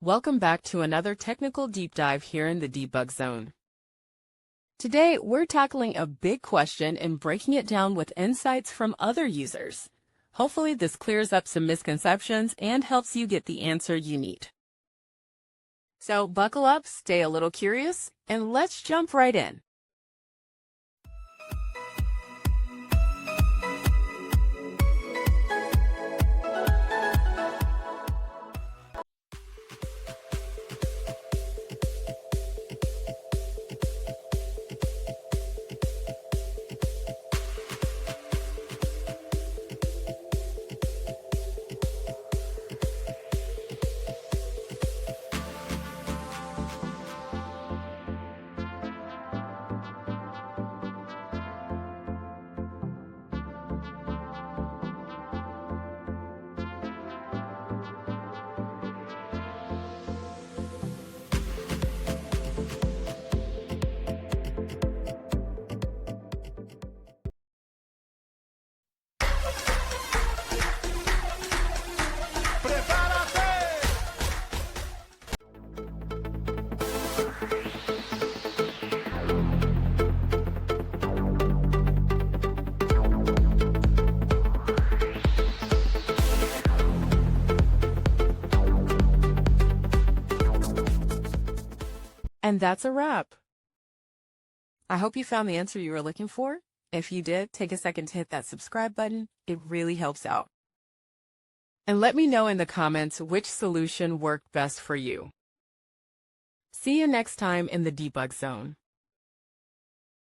Welcome back to another technical deep dive here in the debug zone. Today, we're tackling a big question and breaking it down with insights from other users. Hopefully, this clears up some misconceptions and helps you get the answer you need. So buckle up, stay a little curious, and let's jump right in. And that's a wrap. I hope you found the answer you were looking for. If you did, take a second to hit that subscribe button. It really helps out. And let me know in the comments which solution worked best for you. See you next time in the debug zone.